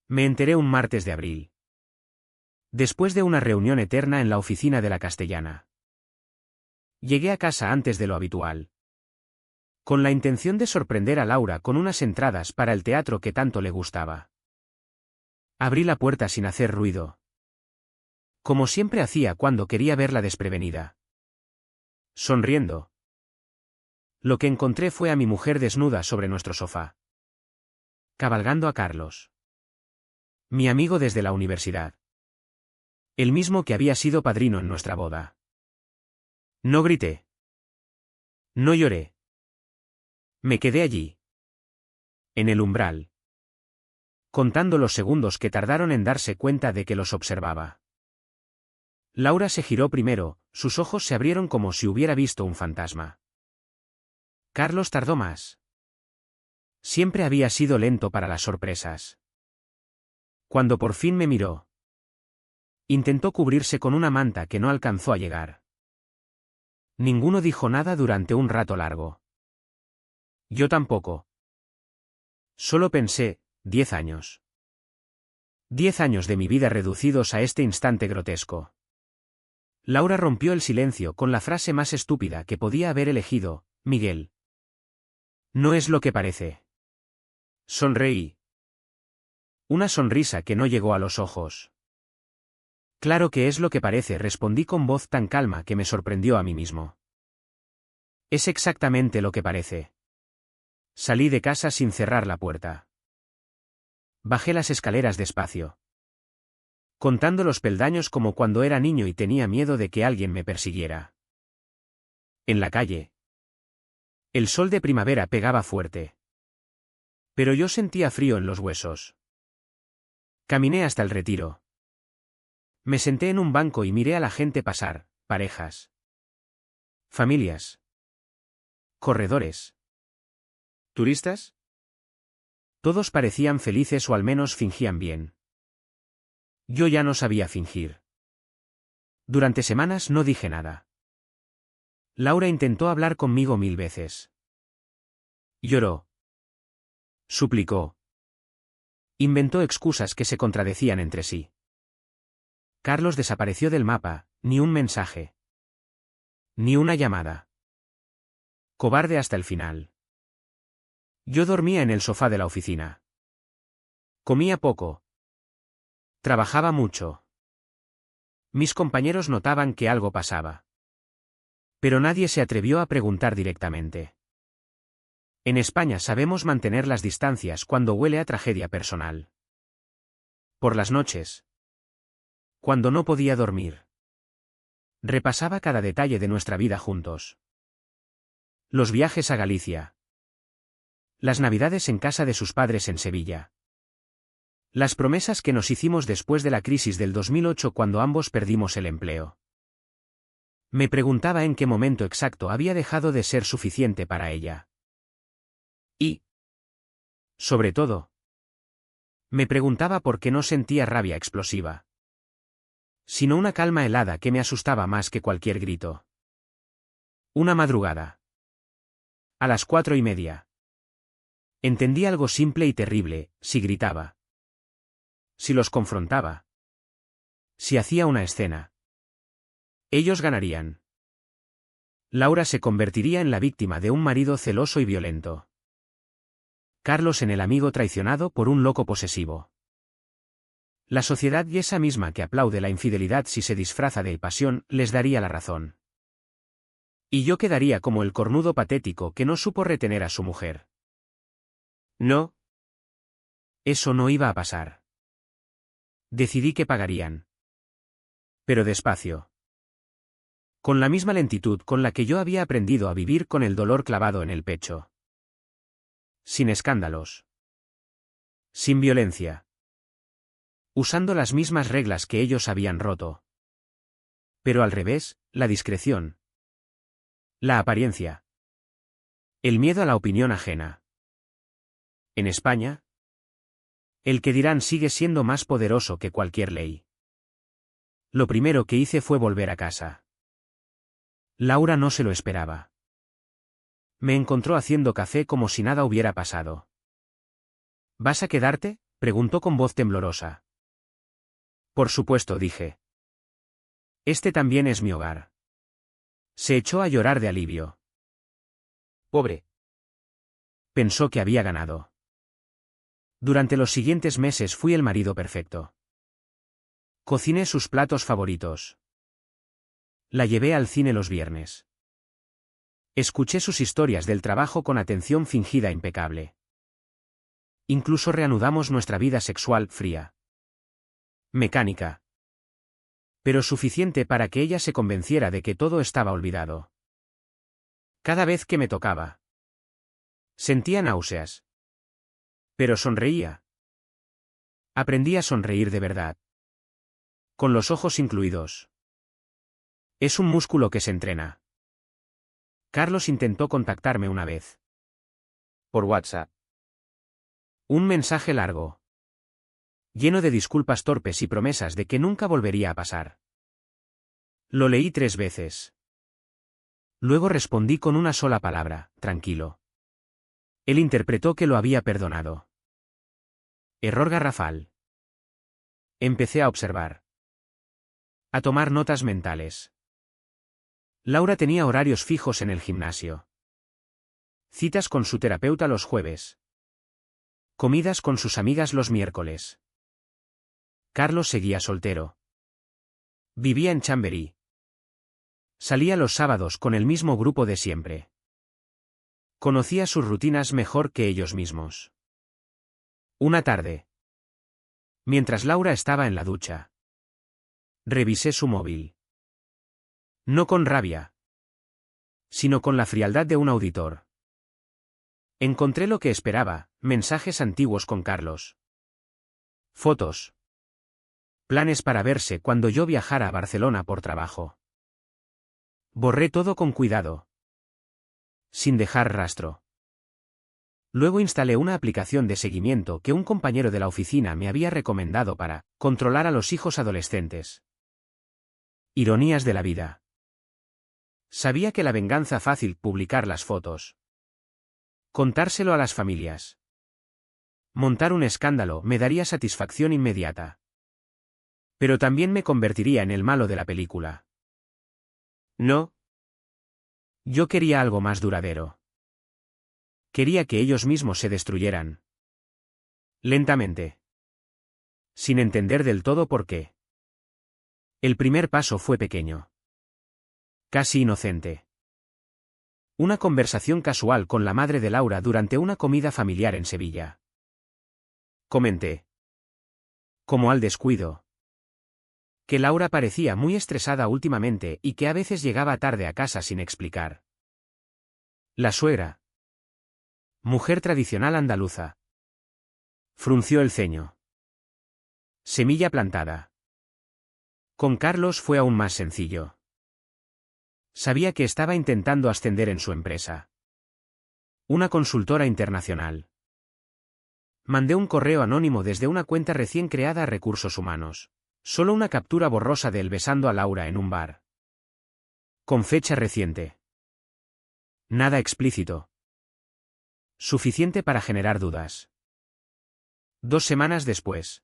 Me enteré un martes de abril. Después de una reunión eterna en la oficina de la Castellana. Llegué a casa antes de lo habitual. Con la intención de sorprender a Laura con unas entradas para el teatro que tanto le gustaba. Abrí la puerta sin hacer ruido. Como siempre hacía cuando quería verla desprevenida. Sonriendo. Lo que encontré fue a mi mujer desnuda sobre nuestro sofá. Cabalgando a Carlos. Mi amigo desde la universidad. El mismo que había sido padrino en nuestra boda. No grité. No lloré. Me quedé allí. En el umbral. Contando los segundos que tardaron en darse cuenta de que los observaba. Laura se giró primero, sus ojos se abrieron como si hubiera visto un fantasma. Carlos tardó más. Siempre había sido lento para las sorpresas. Cuando por fin me miró. Intentó cubrirse con una manta que no alcanzó a llegar. Ninguno dijo nada durante un rato largo. Yo tampoco. Solo pensé, 10 años. 10 años de mi vida reducidos a este instante grotesco. Laura rompió el silencio con la frase más estúpida que podía haber elegido, Miguel. No es lo que parece. Sonreí. Una sonrisa que no llegó a los ojos. Claro que es lo que parece, respondí con voz tan calma que me sorprendió a mí mismo. Es exactamente lo que parece. Salí de casa sin cerrar la puerta. Bajé las escaleras despacio. Contando los peldaños como cuando era niño y tenía miedo de que alguien me persiguiera. En la calle. El sol de primavera pegaba fuerte. Pero yo sentía frío en los huesos. Caminé hasta el Retiro. Me senté en un banco y miré a la gente pasar, parejas. Familias. Corredores. ¿Turistas? Todos parecían felices o al menos fingían bien. Yo ya no sabía fingir. Durante semanas no dije nada. Laura intentó hablar conmigo 1000 veces. Lloró. Suplicó. Inventó excusas que se contradecían entre sí. Carlos desapareció del mapa, ni un mensaje. Ni una llamada. Cobarde hasta el final. Yo dormía en el sofá de la oficina. Comía poco. Trabajaba mucho. Mis compañeros notaban que algo pasaba. Pero nadie se atrevió a preguntar directamente. En España sabemos mantener las distancias cuando huele a tragedia personal. Por las noches. Cuando no podía dormir. Repasaba cada detalle de nuestra vida juntos. Los viajes a Galicia. Las navidades en casa de sus padres en Sevilla. Las promesas que nos hicimos después de la crisis del 2008 cuando ambos perdimos el empleo. Me preguntaba en qué momento exacto había dejado de ser suficiente para ella. Y, sobre todo, me preguntaba por qué no sentía rabia explosiva, sino una calma helada que me asustaba más que cualquier grito. Una madrugada. A las 4:30. Entendí algo simple y terrible, si gritaba. Si los confrontaba. Si hacía una escena. Ellos ganarían. Laura se convertiría en la víctima de un marido celoso y violento. Carlos en el amigo traicionado por un loco posesivo. La sociedad y esa misma que aplaude la infidelidad si se disfraza de pasión, les daría la razón. Y yo quedaría como el cornudo patético que no supo retener a su mujer. No. Eso no iba a pasar. Decidí que pagarían. Pero despacio. Con la misma lentitud con la que yo había aprendido a vivir con el dolor clavado en el pecho. Sin escándalos. Sin violencia. Usando las mismas reglas que ellos habían roto. Pero al revés, la discreción. La apariencia. El miedo a la opinión ajena. En España, el que dirán sigue siendo más poderoso que cualquier ley. Lo primero que hice fue volver a casa. Laura no se lo esperaba. Me encontró haciendo café como si nada hubiera pasado. ¿Vas a quedarte? Preguntó con voz temblorosa. Por supuesto, dije. Este también es mi hogar. Se echó a llorar de alivio. Pobre. Pensó que había ganado. Durante los siguientes meses fui el marido perfecto. Cociné sus platos favoritos. La llevé al cine los viernes. Escuché sus historias del trabajo con atención fingida impecable. Incluso reanudamos nuestra vida sexual fría. Mecánica. Pero suficiente para que ella se convenciera de que todo estaba olvidado. Cada vez que me tocaba, sentía náuseas. Pero sonreía. Aprendí a sonreír de verdad. Con los ojos incluidos. Es un músculo que se entrena. Carlos intentó contactarme una vez. Por WhatsApp. Un mensaje largo. Lleno de disculpas torpes y promesas de que nunca volvería a pasar. Lo leí 3 veces. Luego respondí con una sola palabra, tranquilo. Él interpretó que lo había perdonado. Error garrafal. Empecé a observar. A tomar notas mentales. Laura tenía horarios fijos en el gimnasio. Citas con su terapeuta los jueves. Comidas con sus amigas los miércoles. Carlos seguía soltero. Vivía en Chamberí. Salía los sábados con el mismo grupo de siempre. Conocía sus rutinas mejor que ellos mismos. Una tarde. Mientras Laura estaba en la ducha. Revisé su móvil. No con rabia, sino con la frialdad de un auditor. Encontré lo que esperaba, mensajes antiguos con Carlos. Fotos. Planes para verse cuando yo viajara a Barcelona por trabajo. Borré todo con cuidado. Sin dejar rastro. Luego instalé una aplicación de seguimiento que un compañero de la oficina me había recomendado para controlar a los hijos adolescentes. Ironías de la vida. Sabía que la venganza fácil publicar las fotos. Contárselo a las familias. Montar un escándalo me daría satisfacción inmediata. Pero también me convertiría en el malo de la película. No. Yo quería algo más duradero. Quería que ellos mismos se destruyeran. Lentamente. Sin entender del todo por qué. El primer paso fue pequeño. Casi inocente. Una conversación casual con la madre de Laura durante una comida familiar en Sevilla. Comenté. Como al descuido. Que Laura parecía muy estresada últimamente y que a veces llegaba tarde a casa sin explicar. La suegra. Mujer tradicional andaluza. Frunció el ceño. Semilla plantada. Con Carlos fue aún más sencillo. Sabía que estaba intentando ascender en su empresa. Una consultora internacional. Mandé un correo anónimo desde una cuenta recién creada a Recursos Humanos. Solo una captura borrosa de él besando a Laura en un bar. Con fecha reciente. Nada explícito. Suficiente para generar dudas. 2 semanas después.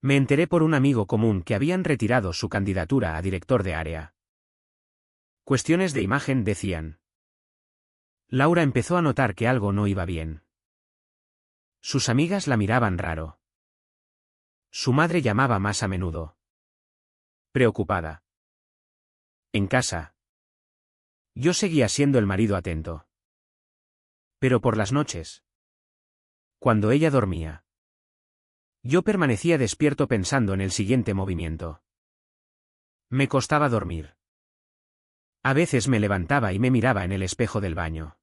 Me enteré por un amigo común que habían retirado su candidatura a director de área. Cuestiones de imagen decían. Laura empezó a notar que algo no iba bien. Sus amigas la miraban raro. Su madre llamaba más a menudo. Preocupada. En casa. Yo seguía siendo el marido atento. Pero por las noches. Cuando ella dormía. Yo permanecía despierto pensando en el siguiente movimiento. Me costaba dormir. A veces me levantaba y me miraba en el espejo del baño.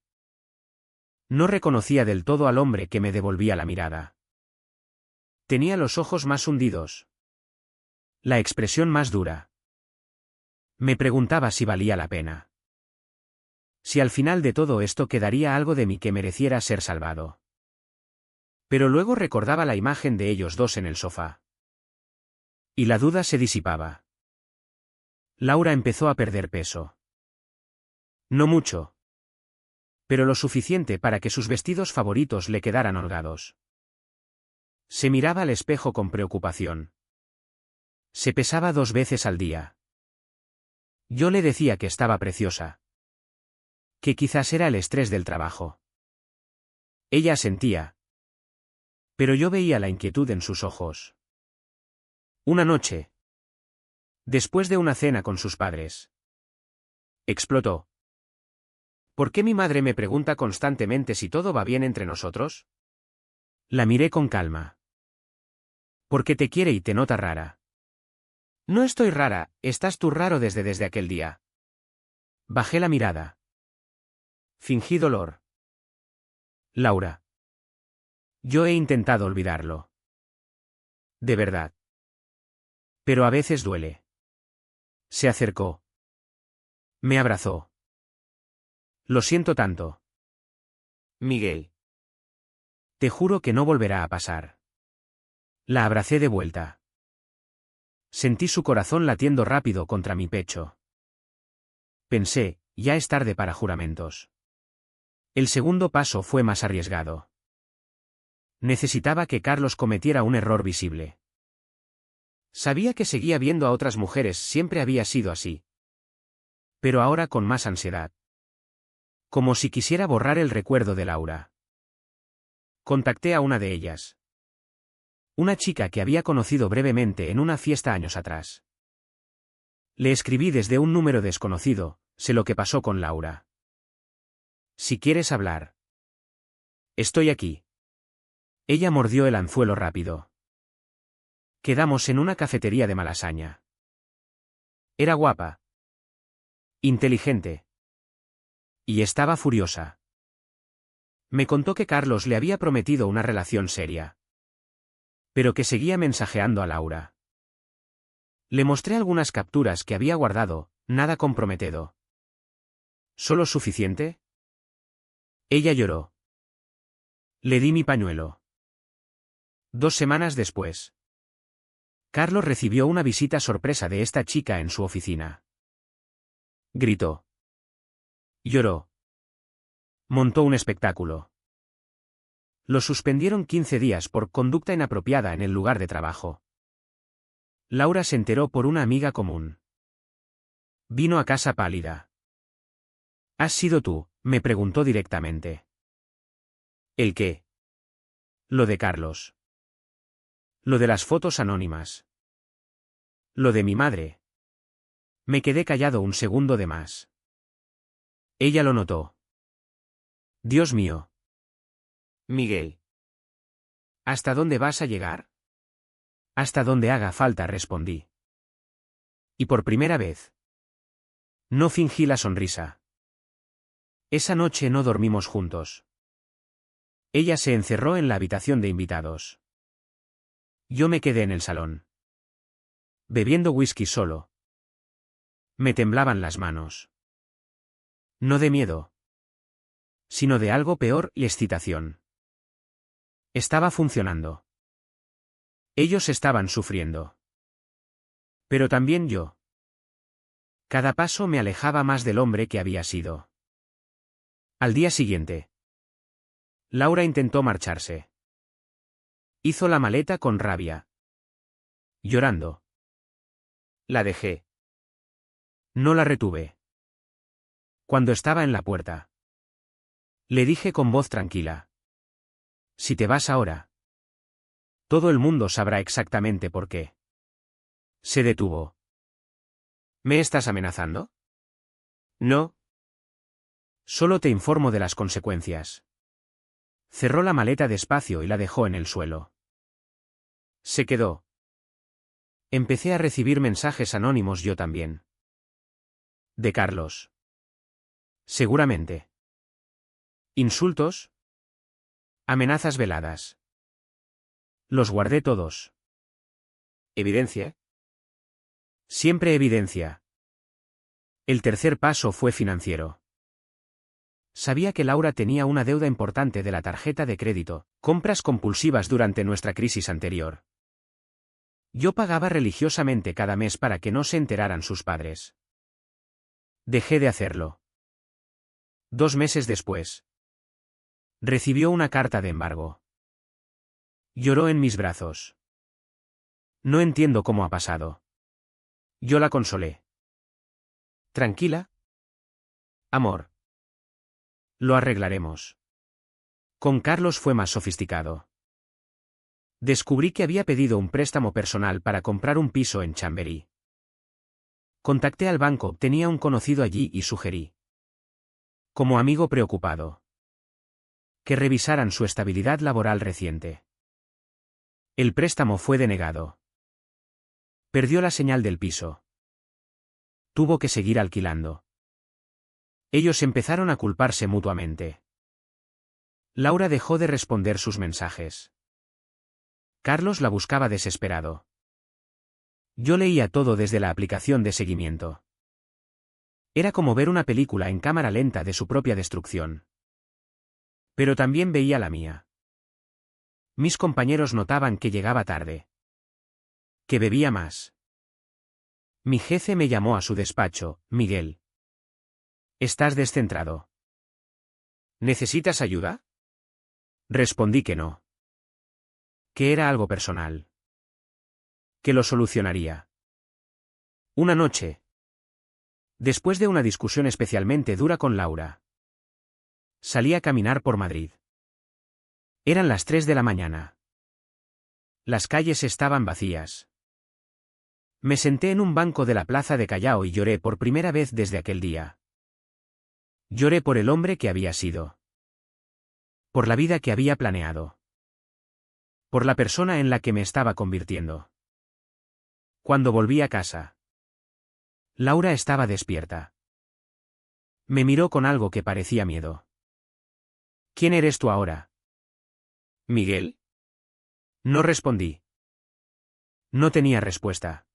No reconocía del todo al hombre que me devolvía la mirada. Tenía los ojos más hundidos. La expresión más dura. Me preguntaba si valía la pena. Si al final de todo esto quedaría algo de mí que mereciera ser salvado. Pero luego recordaba la imagen de ellos dos en el sofá. Y la duda se disipaba. Laura empezó a perder peso. No mucho. Pero lo suficiente para que sus vestidos favoritos le quedaran holgados. Se miraba al espejo con preocupación. Se pesaba 2 veces al día. Yo le decía que estaba preciosa. Que quizás era el estrés del trabajo. Ella asentía. Pero yo veía la inquietud en sus ojos. Una noche, después de una cena con sus padres, explotó. ¿Por qué mi madre me pregunta constantemente si todo va bien entre nosotros? La miré con calma. Porque te quiere y te nota rara. No estoy rara, estás tú raro desde aquel día. Bajé la mirada. Fingí dolor. Laura. Yo he intentado olvidarlo. De verdad. Pero a veces duele. Se acercó. Me abrazó. Lo siento tanto. Miguel. Te juro que no volverá a pasar. La abracé de vuelta. Sentí su corazón latiendo rápido contra mi pecho. Pensé, ya es tarde para juramentos. El segundo paso fue más arriesgado. Necesitaba que Carlos cometiera un error visible. Sabía que seguía viendo a otras mujeres, siempre había sido así. Pero ahora con más ansiedad. Como si quisiera borrar el recuerdo de Laura. Contacté a una de ellas. Una chica que había conocido brevemente en una fiesta años atrás. Le escribí desde un número desconocido, sé lo que pasó con Laura. Si quieres hablar. Estoy aquí. Ella mordió el anzuelo rápido. Quedamos en una cafetería de Malasaña. Era guapa. Inteligente. Y estaba furiosa. Me contó que Carlos le había prometido una relación seria. Pero que seguía mensajeando a Laura. Le mostré algunas capturas que había guardado, nada comprometedor. ¿Solo suficiente? Ella lloró. Le di mi pañuelo. 2 semanas después. Carlos recibió una visita sorpresa de esta chica en su oficina. Gritó. Lloró. Montó un espectáculo. Lo suspendieron 15 días por conducta inapropiada en el lugar de trabajo. Laura se enteró por una amiga común. Vino a casa pálida. ¿Has sido tú?, me preguntó directamente. ¿El qué? Lo de Carlos. Lo de las fotos anónimas. Lo de mi madre. Me quedé callado un segundo de más. Ella lo notó. Dios mío. Miguel. ¿Hasta dónde vas a llegar? Hasta donde haga falta, respondí. Y por primera vez. No fingí la sonrisa. Esa noche no dormimos juntos. Ella se encerró en la habitación de invitados. Yo me quedé en el salón. Bebiendo whisky solo. Me temblaban las manos. No de miedo. Sino de algo peor, y excitación. Estaba funcionando. Ellos estaban sufriendo. Pero también yo. Cada paso me alejaba más del hombre que había sido. Al día siguiente. Laura intentó marcharse. Hizo la maleta con rabia. Llorando. La dejé. No la retuve. Cuando estaba en la puerta. Le dije con voz tranquila. Si te vas ahora. Todo el mundo sabrá exactamente por qué. Se detuvo. ¿Me estás amenazando? No. Solo te informo de las consecuencias. Cerró la maleta despacio y la dejó en el suelo. Se quedó. Empecé a recibir mensajes anónimos yo también. De Carlos. Seguramente. ¿Insultos? Amenazas veladas. Los guardé todos. ¿Evidencia? Siempre evidencia. El tercer paso fue financiero. Sabía que Laura tenía una deuda importante de la tarjeta de crédito, compras compulsivas durante nuestra crisis anterior. Yo pagaba religiosamente cada mes para que no se enteraran sus padres. Dejé de hacerlo. 2 meses después. Recibió una carta de embargo. Lloró en mis brazos. No entiendo cómo ha pasado. Yo la consolé. Tranquila. Amor. Lo arreglaremos. Con Carlos fue más sofisticado. Descubrí que había pedido un préstamo personal para comprar un piso en Chamberí. Contacté al banco, tenía un conocido allí y sugerí, como amigo preocupado, que revisaran su estabilidad laboral reciente. El préstamo fue denegado. Perdió la señal del piso. Tuvo que seguir alquilando. Ellos empezaron a culparse mutuamente. Laura dejó de responder sus mensajes. Carlos la buscaba desesperado. Yo leía todo desde la aplicación de seguimiento. Era como ver una película en cámara lenta de su propia destrucción. Pero también veía la mía. Mis compañeros notaban que llegaba tarde. Que bebía más. Mi jefe me llamó a su despacho. Miguel. ¿Estás descentrado? ¿Necesitas ayuda? Respondí que no. Que era algo personal. Que lo solucionaría. Una noche. Después de una discusión especialmente dura con Laura. Salí a caminar por Madrid. Eran las 3 de la mañana. Las calles estaban vacías. Me senté en un banco de la plaza de Callao y lloré por primera vez desde aquel día. Lloré por el hombre que había sido. Por la vida que había planeado. Por la persona en la que me estaba convirtiendo. Cuando volví a casa, Laura estaba despierta. Me miró con algo que parecía miedo. ¿Quién eres tú ahora? ¿Miguel? No respondí. No tenía respuesta.